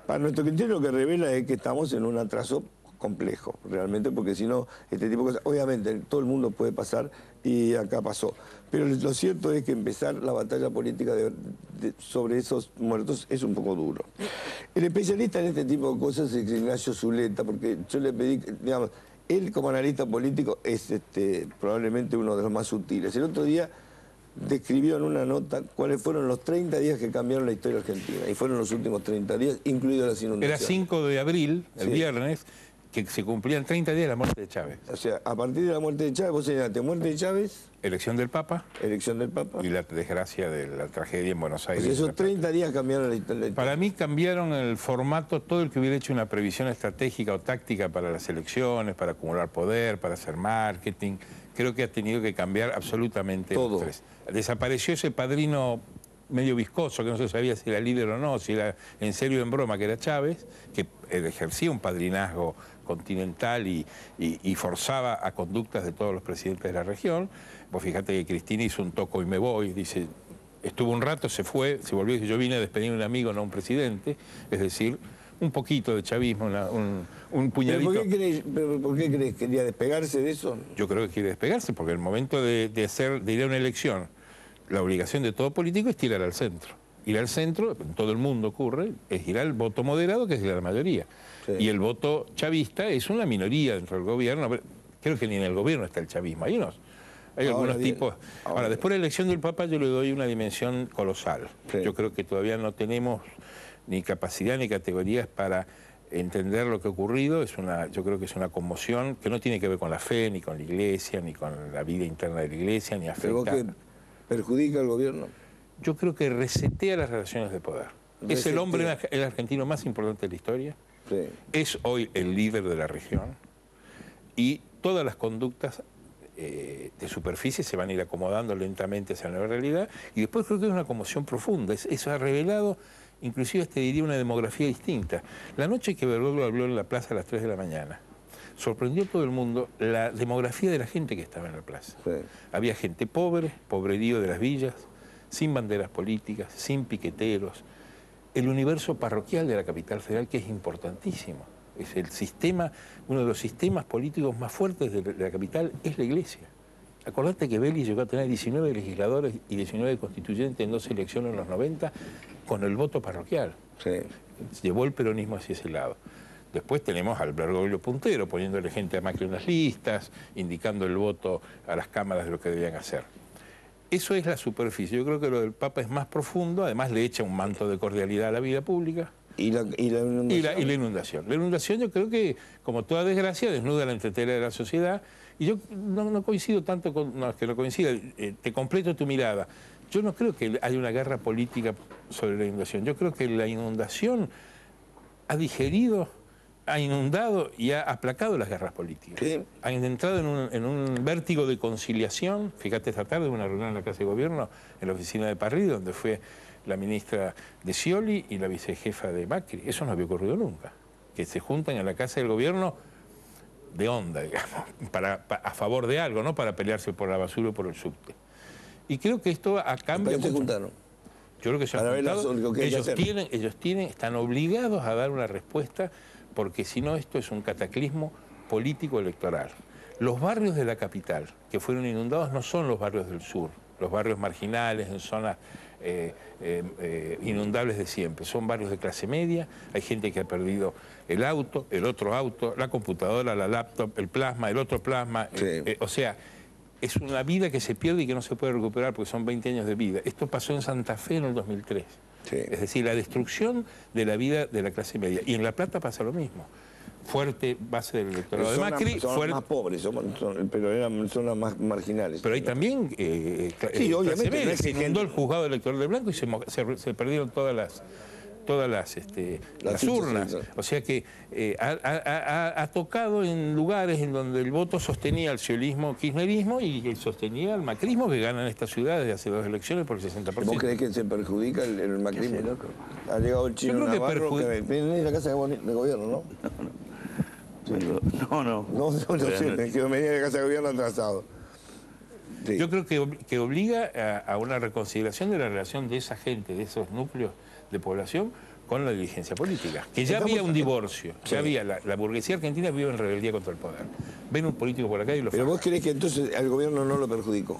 Para nuestro criterio lo que revela es que estamos en un atraso complejo, realmente, porque si no, este tipo de cosas, obviamente todo el mundo puede pasar y acá pasó. Pero lo cierto es que empezar la batalla política sobre esos muertos es un poco duro. El especialista en este tipo de cosas es Ignacio Zuleta, porque yo le pedí, digamos, él como analista político es probablemente uno de los más sutiles. El otro día describió en una nota cuáles fueron los 30 días que cambiaron la historia argentina, y fueron los últimos 30 días, incluidas las inundaciones. Era 5 de abril, el Sí. viernes, que se cumplían 30 días de la muerte de Chávez. O sea, a partir de la muerte de Chávez, vos señalaste muerte de Chávez, Elección del Papa elección del Papa, y la desgracia de la tragedia en Buenos o Aires. sea, esos 30 días cambiaron la historia. Para mí cambiaron el formato, todo el que hubiera hecho una previsión estratégica o táctica para las elecciones, para acumular poder, para hacer marketing, creo que ha tenido que cambiar absolutamente Todo. los tres. Desapareció ese padrino medio viscoso, que no se sabía si era líder o no, si era en serio o en broma, que era Chávez, que ejercía un padrinazgo continental y forzaba a conductas de todos los presidentes de la región. Vos fíjate que Cristina hizo un toco y me voy, dice, estuvo un rato, se fue, se volvió y dice, yo vine a despedir a un amigo, no a un presidente, es decir, un poquito de chavismo, un puñadito. ¿Pero por qué crees? ¿Quería despegarse de eso? Yo creo que quiere despegarse, porque el momento de ir a una elección, la obligación de todo político es tirar al centro. Ir al centro, en todo el mundo ocurre, es ir al voto moderado, que es la mayoría. Sí. Y el voto chavista es una minoría dentro del gobierno. Creo que ni en el gobierno está el chavismo. Hay algunos tipos. Ahora, después de la elección del Papa yo le doy una dimensión colosal. Sí. Yo creo que todavía no tenemos ni capacidad ni categorías para entender lo que ha ocurrido. Yo creo que es una conmoción que no tiene que ver con la fe, ni con la iglesia, ni con la vida interna de la iglesia, ni afecta. ¿Pero vos qué perjudica al gobierno? Yo creo que resetea las relaciones de poder. Es el hombre, el argentino más importante de la historia. Sí. Es hoy el líder de la región. Y todas las conductas de superficie se van a ir acomodando lentamente hacia la nueva realidad. Y después creo que es una conmoción profunda. Eso ha revelado, inclusive te diría, una demografía distinta. La noche que Bergoglio habló en la plaza a las 3 de la mañana, sorprendió a todo el mundo la demografía de la gente que estaba en la plaza. Sí. Había gente pobre, pobrerío de las villas, sin banderas políticas, sin piqueteros. El universo parroquial de la capital federal, que es importantísimo. Es el sistema, uno de los sistemas políticos más fuertes de la capital es la iglesia. Acordate que Belli llegó a tener 19 legisladores y 19 constituyentes en 2 elecciones en los 90 con el voto parroquial. Sí. Llevó el peronismo hacia ese lado. Después tenemos al Bergoglio puntero, poniéndole gente a Macri en las listas, indicando el voto a las cámaras de lo que debían hacer. Eso es la superficie. Yo creo que lo del Papa es más profundo, además le echa un manto de cordialidad a la vida pública. ¿Y la inundación? Y la inundación. La inundación yo creo que, como toda desgracia, desnuda la entretela de la sociedad. Y yo no coincido tanto con... No, es que no coincida, te completo tu mirada. Yo no creo que haya una guerra política sobre la inundación. Yo creo que la inundación ha digerido, ha inundado y ha aplacado las guerras políticas. Sí. Han entrado en un vértigo de conciliación. Fíjate, esta tarde una reunión en la Casa de Gobierno, en la oficina de Parrilli, donde fue la ministra de Scioli y la vicejefa de Macri. Eso no había ocurrido nunca. Que se juntan en la Casa del Gobierno de onda, digamos, a favor de algo, no para pelearse por la basura o por el subte. Y creo que esto a cambio... ¿Se juntaron? Yo creo que se han juntado. Están obligados a dar una respuesta, porque si no esto es un cataclismo político electoral. Los barrios de la capital que fueron inundados no son los barrios del sur, los barrios marginales en zonas inundables de siempre. Son barrios de clase media, hay gente que ha perdido el auto, el otro auto, la computadora, la laptop, el plasma, el otro plasma. Sí. O sea, es una vida que se pierde y que no se puede recuperar porque son 20 años de vida. Esto pasó en Santa Fe en el 2003. Sí. Es decir, la destrucción de la vida de la clase media. Y en La Plata pasa lo mismo. Fuerte base del electorado de Macri. Son más pobres, pero eran zonas más marginales. Pero hay también sí, obviamente, media. No se inundó el juzgado electoral de Blanco y se perdieron todas las urnas. O sea que ha tocado en lugares en donde el voto sostenía al ciolismo, kirchnerismo, y sostenía al macrismo, que gana en esta ciudad desde hace 2 elecciones por el 60%. ¿Vos creés que se perjudica el macrismo? Ha llegado el chino Navarro, que viene de la Casa de Gobierno, ¿no? No sé, me quedo medio de la Casa de Gobierno atrasado. Sí. Yo creo que obliga a una reconsideración de la relación de esa gente, de esos núcleos de población, con la dirigencia política. Que ya había un divorcio, ya había, la burguesía argentina vive en rebeldía contra el poder. Ven un político por acá y lo Pero vos creés que entonces al gobierno no lo perjudicó.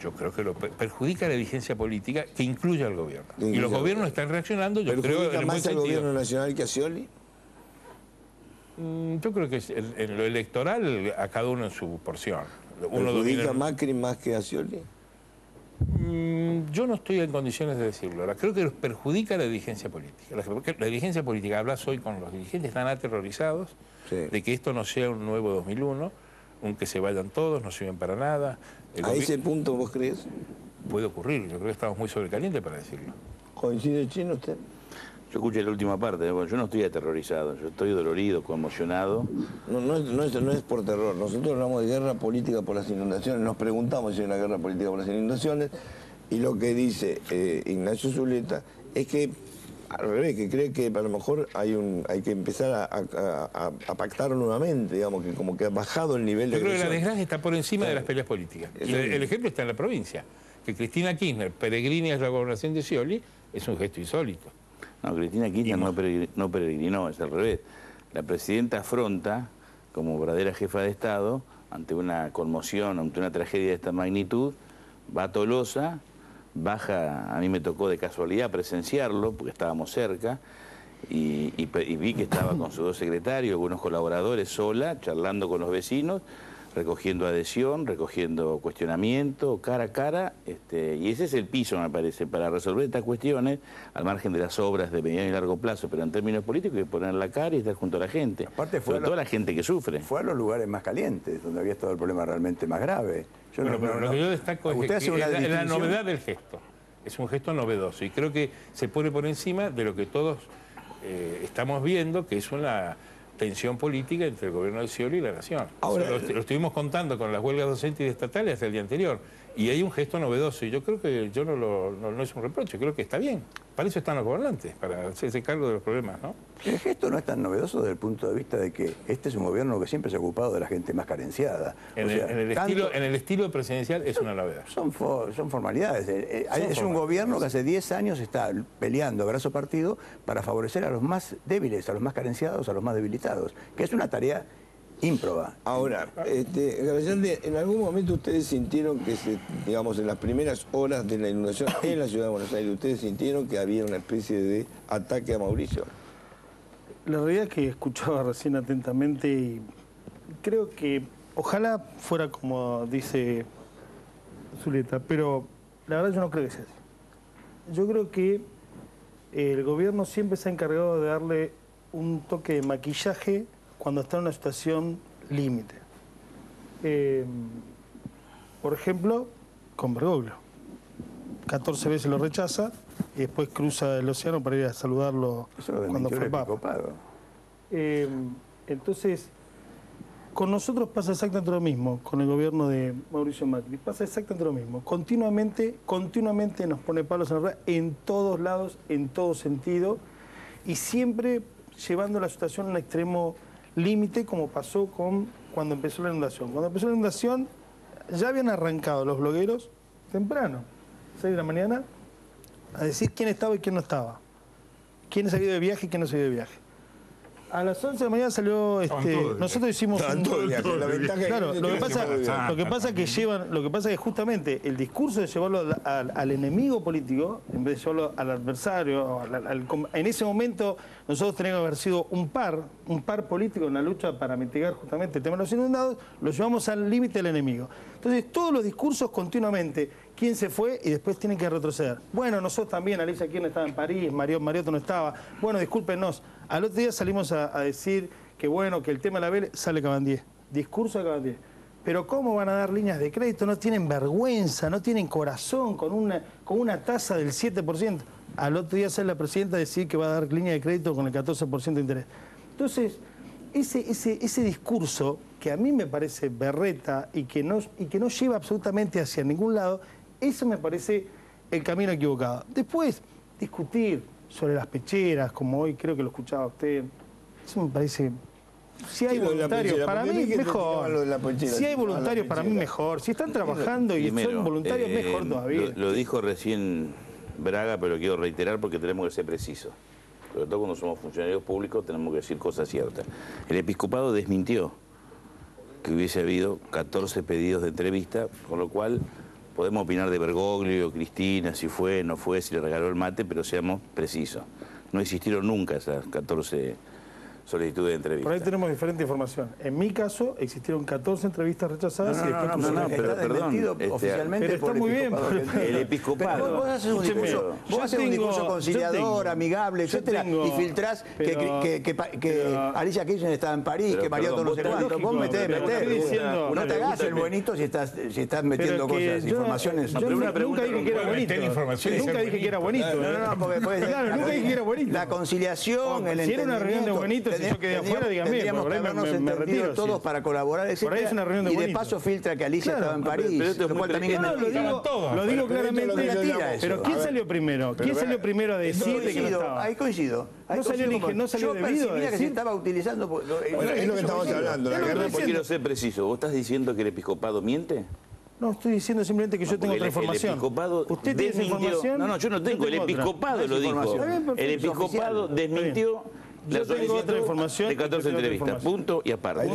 Yo creo que lo perjudica la dirigencia política que incluye al gobierno. Y los gobiernos están reaccionando, yo creo, en el buen más al sentido. gobierno nacional que a Scioli? Yo creo que en lo electoral a cada uno en su porción. ¿Perjudica a Macri más que a Scioli? Yo no estoy en condiciones de decirlo. Ahora, creo que los perjudica a la dirigencia política. La dirigencia política, hablas hoy con los dirigentes, están aterrorizados de que esto no sea un nuevo 2001, aunque se vayan todos, no sirven para nada. ¿A ese punto vos crees? Puede ocurrir, yo creo que estamos muy sobrecalientes para decirlo. ¿Coincide, Chino, usted? Yo escuché la última parte, bueno, yo no estoy aterrorizado, yo estoy dolorido, conmocionado. No es por terror, nosotros hablamos de guerra política por las inundaciones, nos preguntamos si hay una guerra política por las inundaciones, y lo que dice Ignacio Zuleta es que, al revés, que cree que a lo mejor hay que empezar a pactar nuevamente, digamos, que como que ha bajado el nivel de agresión. Yo creo que la desgracia está por encima de las peleas políticas. El ejemplo está en la provincia, que Cristina Kirchner peregrine a la gobernación de Scioli es un gesto insólito. No, Cristina Kirchner no peregrinó, es al revés. La presidenta afronta, como verdadera jefa de Estado, ante una conmoción, ante una tragedia de esta magnitud, va a Tolosa, baja, a mí me tocó de casualidad presenciarlo, porque estábamos cerca, y vi que estaba con sus dos secretarios, algunos colaboradores, sola, charlando con los vecinos, recogiendo adhesión, recogiendo cuestionamiento, cara a cara, y ese es el piso, me parece, para resolver estas cuestiones, al margen de las obras de mediano y largo plazo, pero en términos políticos hay que poner la cara y estar junto a la gente, aparte sobre todo la gente que sufre. Fue a los lugares más calientes, donde había estado el problema realmente más grave. Pero lo que yo destaco es que la novedad del gesto. Es un gesto novedoso y creo que se pone por encima de lo que todos estamos viendo, que es una tensión política entre el gobierno de Scioli y la Nación. Ahora, lo estuvimos contando con las huelgas docentes y estatales hasta el día anterior. Y hay un gesto novedoso y yo creo que no es un reproche, creo que está bien. Para eso están los gobernantes, para hacerse cargo de los problemas, ¿no? El gesto no es tan novedoso desde el punto de vista de que este es un gobierno que siempre se ha ocupado de la gente más carenciada. En el estilo presidencial es una novedad. Son formalidades. Es un gobierno que hace 10 años está peleando a brazo partido para favorecer a los más débiles, a los más carenciados, a los más debilitados, que es una tarea ímproba. Ahora, Garayalde, ¿en algún momento ustedes sintieron que, digamos, en las primeras horas de la inundación en la ciudad de Buenos Aires, ustedes sintieron que había una especie de ataque a Mauricio? La realidad es que escuchaba recién atentamente y creo que ojalá fuera como dice Zuleta, pero la verdad yo no creo que sea así. Yo creo que el gobierno siempre se ha encargado de darle un toque de maquillaje cuando está en una situación límite. Por ejemplo, con Bergoglio. 14 veces lo rechaza y después cruza el océano para ir a saludarlo cuando fue Papa. Entonces, con nosotros pasa exactamente lo mismo, con el gobierno de Mauricio Macri. Pasa exactamente lo mismo. Continuamente nos pone palos en la rueda en todos lados, en todo sentido, y siempre llevando la situación a un extremo límite, como pasó cuando empezó la inundación. Cuando empezó la inundación, ya habían arrancado los blogueros temprano, 6 de la mañana, a decir quién estaba y quién no estaba. Quién se había ido de viaje y quién no se había ido de viaje. A las 11 de la mañana salió, nosotros hicimos lo que pasa es que justamente el discurso de llevarlo al enemigo político, en vez de llevarlo al adversario, en ese momento nosotros teníamos que haber sido un par político en la lucha para mitigar justamente el tema de los inundados, lo llevamos al límite del enemigo. Entonces todos los discursos continuamente, quién se fue y después tienen que retroceder. Bueno, nosotros también, Alicia Kirchner estaba en París, Mariotto no estaba, bueno, discúlpenos. Al otro día salimos a decir que bueno, que el tema de la Vélez sale Cabandier, discurso de Cabandier. Pero ¿cómo van a dar líneas de crédito? No tienen vergüenza, no tienen corazón, con una tasa del 7%. Al otro día sale la presidenta a decir que va a dar línea de crédito con el 14% de interés. Entonces, ese discurso, que a mí me parece berreta y que no lleva absolutamente hacia ningún lado, eso me parece el camino equivocado. Después, discutir sobre las pecheras, como hoy creo que lo escuchaba usted, eso me parece... Si hay voluntarios, para mí mejor. Si hay voluntarios, para mí mejor. Si están trabajando y son voluntarios, mejor todavía. Lo dijo recién Braga, pero lo quiero reiterar porque tenemos que ser precisos. sobre todo cuando somos funcionarios públicos tenemos que decir cosas ciertas. El episcopado desmintió que hubiese habido 14 pedidos de entrevista, con lo cual podemos opinar de Bergoglio, Cristina, si fue, no fue, si le regaló el mate, pero seamos precisos. No existieron nunca esas 14 solicitudes de entrevista. Por ahí tenemos diferente información. En mi caso, existieron 14 entrevistas rechazadas y después... No, pero perdón. Oficialmente pero está muy bien. El episcopado. Vos haces un discurso conciliador, amigable, etcétera, y filtrás que Alicia Kirchner estaba en París, que Mariano no sé cuánto. Vos metés. No te hagas el buenito si estás metiendo cosas, informaciones. Nunca dije que era bonito. Nunca dije que era bonito. Claro, nunca dije que era bonito. La conciliación, el entendimiento. Si era una reunión de bonitos, si yo quedé afuera, dígame. Tendríamos que habernos entendido todos para colaborar, etc. Por ahí es una reunión de y de paso filtra que Alicia estaba en París, lo cual también es mentira. Lo digo claramente. Pero ¿quién salió primero? ¿Quién salió primero a decir que no estaba? Ahí coincido. No salió debido. Mira que se estaba utilizando... Es lo que estamos hablando. Quiero ser preciso. ¿Vos estás diciendo que el episcopado miente? No, estoy diciendo simplemente que yo tengo otra información. ¿Usted tiene esa información? No, yo no tengo. El episcopado lo dijo. El episcopado desmintió la solicitud de 14 entrevistas. Punto y aparte.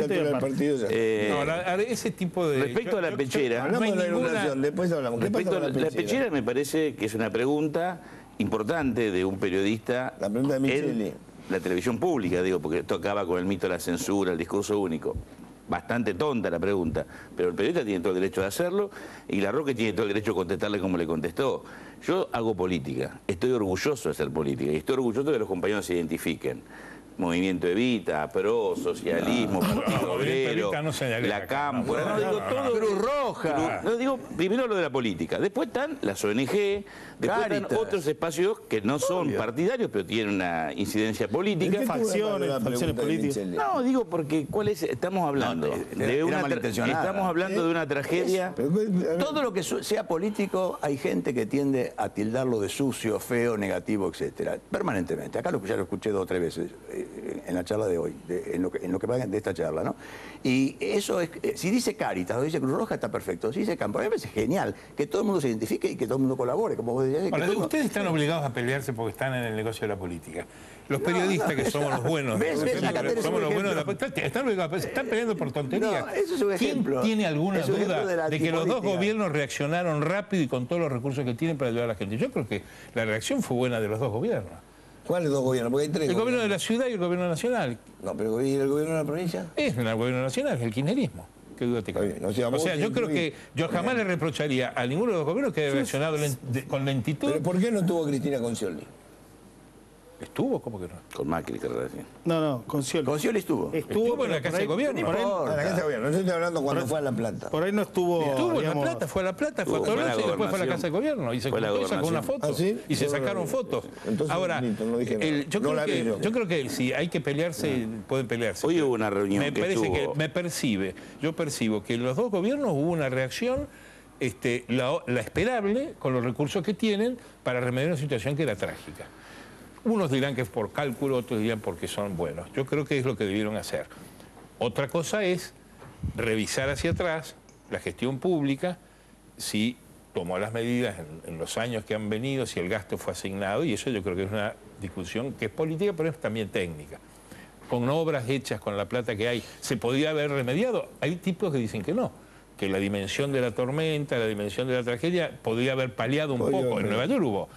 Ese tipo de... Respecto a la pechera... Hablamos de la inundación, después hablamos. Respecto a la pechera me parece que es una pregunta importante de un periodista en la televisión pública, digo, porque esto acaba con el mito de la censura, el discurso único. Bastante tonta la pregunta, pero el periodista tiene todo el derecho de hacerlo y La Roque tiene todo el derecho de contestarle como le contestó. Yo hago política, estoy orgulloso de hacer política y estoy orgulloso de que los compañeros se identifiquen. Movimiento Evita, PRO, Socialismo, Partido Obrero, la Cámpora, no digo todo, Cruz Roja. No digo primero lo de la política, después están las ONG, después están otros espacios que no son partidarios, pero tienen una incidencia política. Facciones políticas. No, digo porque estamos hablando de una tragedia. Todo lo que sea político, hay gente que tiende a tildarlo de sucio, feo, negativo, etcétera, permanentemente. Acá ya lo escuché 2 o 3 veces. En la charla de hoy, en lo que va de esta charla, ¿no? Y eso es, si dice Cáritas o dice Cruz Roja está perfecto, si dice Campo, a mí me parece genial que todo el mundo se identifique y que todo el mundo colabore, como vos decías. Ustedes están obligados a pelearse porque están en el negocio de la política. Los periodistas que somos los buenos, somos los buenos de la política, están peleando por tonterías. No, eso es un ejemplo. ¿Quién tiene alguna duda de que los dos gobiernos reaccionaron rápido y con todos los recursos que tienen para ayudar a la gente? Yo creo que la reacción fue buena de los dos gobiernos. ¿Cuáles 2 gobiernos? Porque hay 3 El gobierno de la ciudad y el gobierno nacional. No, pero ¿y el gobierno de la provincia? Es el gobierno nacional, el kirchnerismo. ¿Qué duda te cabe? O sea, yo creo que yo jamás le reprocharía a ninguno de los gobiernos que haya reaccionado con lentitud. ¿Pero por qué no estuvo Cristina con Scioli? ¿Estuvo? ¿Cómo que no? Con Macri, querrás decir. No, con Scioli. Con Scioli estuvo. Estuvo en la Casa de Gobierno. En la Casa de Gobierno. No estoy hablando cuando fue a La Plata. Por ahí no estuvo... Estuvo en La Plata, fue a La Plata, fue a Tolosa y después fue a la Casa de Gobierno. Y se juntó y sacó una foto. Y se sacaron fotos. Ahora, yo creo que si hay que pelearse, pueden pelearse. Hoy hubo una reunión yo percibo que en los dos gobiernos hubo una reacción la esperable con los recursos que tienen para remediar una situación que era trágica. Unos dirán que es por cálculo, otros dirán porque son buenos. Yo creo que es lo que debieron hacer. Otra cosa es revisar hacia atrás la gestión pública, si tomó las medidas en los años que han venido, si el gasto fue asignado, y eso yo creo que es una discusión que es política, pero es también técnica. Con obras hechas, con la plata que hay, ¿se podría haber remediado? Hay tipos que dicen que no, que la dimensión de la tormenta, la dimensión de la tragedia, podría haber paliado un poco. En Nueva York hubo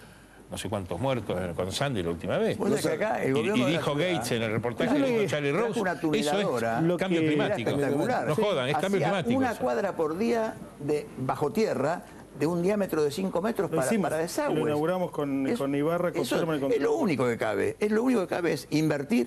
no sé cuántos muertos con Sandy la última vez. Y dijo Gates en el reportaje de Charlie Rose, eso es cambio climático. No jodan, es cambio climático. Una cuadra por día bajo tierra de un diámetro de 5 metros para desagües. Lo inauguramos con Ibarra, con Terma y con... Es lo único que cabe. Es lo único que cabe es invertir,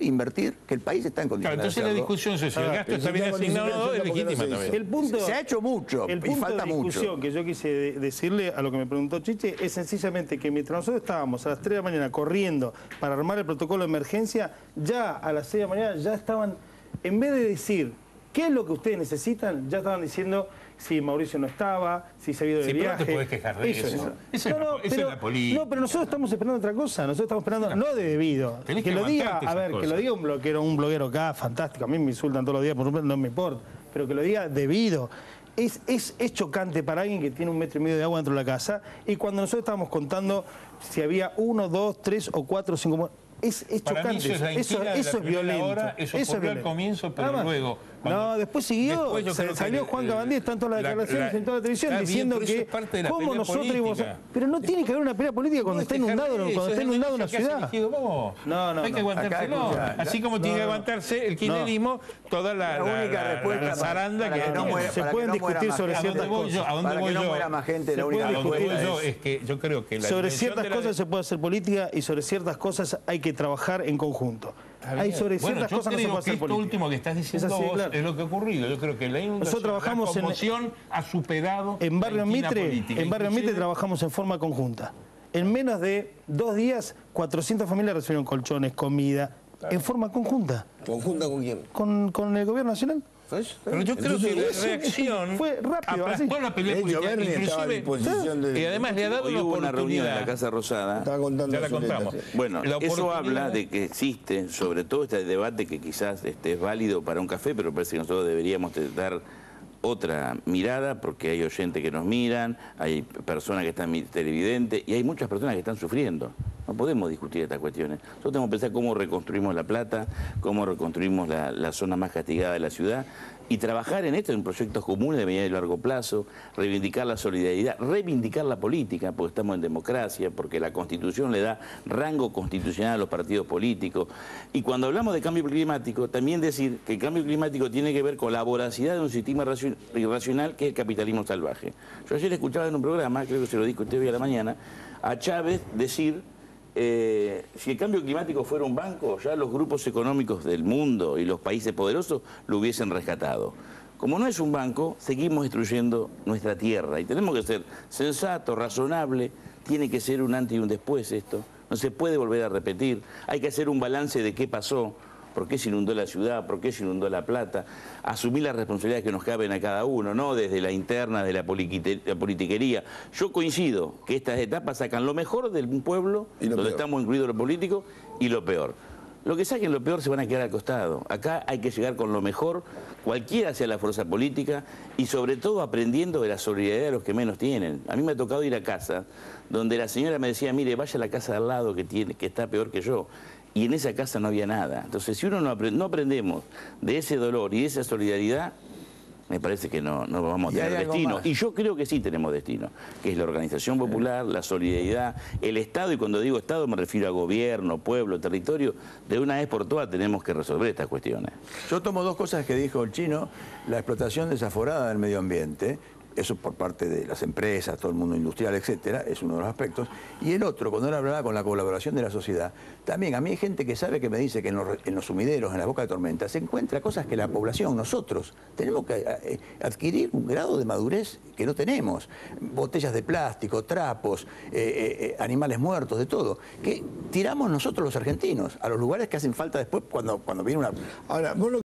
que el país está en condiciones de hacerlo. Entonces la discusión es si el gasto está bien asignado es legítima también. Se ha hecho mucho y falta mucho. La discusión que yo quise decirle a lo que me preguntó Chiche es sencillamente que mientras nosotros estábamos a las 3 de la mañana corriendo para armar el protocolo de emergencia, ya a las 6 de la mañana ya estaban, en vez de decir qué es lo que ustedes necesitan, ya estaban diciendo si Mauricio no estaba, si se había ido de viaje. Pero no te podés quejar de eso. Eso es la política. No, pero nosotros estamos esperando otra cosa. Nosotros estamos esperando, no de debido. Que lo diga, que lo diga un bloguero acá, fantástico. A mí me insultan todos los días, por ejemplo, no me importa. Pero que lo diga debido. Es chocante para alguien que tiene 1,5 metros de agua dentro de la casa. Y cuando nosotros estábamos contando si había 1, 2, 3 o 4, 5... Es Para mí chocante. eso es violento. Hora, eso ocurrió al comienzo, pero luego... No, después siguió, salió Juan Cabandí, están todas las declaraciones en toda la televisión diciendo que cómo nosotros íbamos a... Pero no tiene que haber una pelea política cuando está inundado una ciudad. No hay que aguantárselo. Así como tiene que aguantarse el kirchnerismo, toda la zaranda que se pueden discutir sobre ciertas cosas. ¿A dónde voy yo? Es que yo creo que sobre ciertas cosas se puede hacer política y sobre ciertas cosas hay que trabajar en conjunto. Sobre ciertas cosas no se puede hacer política. Esto último que estás diciendo vos es lo que ha ocurrido. Yo creo que la inundación, la conmoción ha superado en Barrio Mitre. En Barrio Mitre trabajamos en forma conjunta. En menos de 2 días, 400 familias recibieron colchones, comida, en forma conjunta. ¿Conjunta con quién? Con el gobierno nacional. Pero yo creo que la reacción fue rápido, así. La pelea política, inclusive, y además le ha dado una reunión en la Casa Rosada. Ya la contamos. Bueno, eso habla de que existe, sobre todo este debate que quizás es válido para un café, pero parece que nosotros deberíamos dar otra mirada, porque hay oyentes que nos miran, hay personas que están televidentes y hay muchas personas que están sufriendo. No podemos discutir estas cuestiones. Nosotros tenemos que pensar cómo reconstruimos La Plata, cómo reconstruimos la zona más castigada de la ciudad y trabajar en esto en proyectos comunes de mediano y largo plazo, reivindicar la solidaridad, reivindicar la política, porque estamos en democracia, porque la Constitución le da rango constitucional a los partidos políticos. Y cuando hablamos de cambio climático, también decir que el cambio climático tiene que ver con la voracidad de un sistema irracional que es el capitalismo salvaje. Yo ayer escuchaba en un programa, creo que se lo dijo usted hoy a la mañana, a Chávez decir... si el cambio climático fuera un banco, ya los grupos económicos del mundo y los países poderosos lo hubiesen rescatado. Como no es un banco, seguimos destruyendo nuestra tierra y tenemos que ser sensatos, razonables, tiene que ser un antes y un después esto, no se puede volver a repetir, hay que hacer un balance de qué pasó, por qué se inundó la ciudad, por qué se inundó La Plata, asumir las responsabilidades que nos caben a cada uno, no desde la interna de la politiquería. Yo coincido que estas etapas sacan lo mejor del pueblo, donde estamos incluidos los políticos, y lo peor. Lo que saquen lo peor se van a quedar al costado. Acá hay que llegar con lo mejor, cualquiera sea la fuerza política, y sobre todo aprendiendo de la solidaridad de los que menos tienen. A mí me ha tocado ir a casa, donde la señora me decía, mire, vaya a la casa de al lado que está peor que yo. Y en esa casa no había nada. Entonces, si uno no aprendemos de ese dolor y de esa solidaridad, me parece que no vamos a tener destino. Y yo creo que sí tenemos destino, que es la organización popular, la solidaridad, el Estado, y cuando digo Estado me refiero a gobierno, pueblo, territorio, de una vez por todas tenemos que resolver estas cuestiones. Yo tomo 2 cosas que dijo el chino, la explotación desaforada del medio ambiente, eso por parte de las empresas, todo el mundo industrial, etcétera, es uno de los aspectos. Y el otro, cuando él hablaba con la colaboración de la sociedad, también a mí hay gente que sabe que me dice que en los sumideros, en la boca de tormenta, se encuentra cosas que la población, nosotros, tenemos que adquirir un grado de madurez que no tenemos. Botellas de plástico, trapos, animales muertos, de todo, que tiramos nosotros los argentinos a los lugares que hacen falta después cuando viene una... Ahora, vos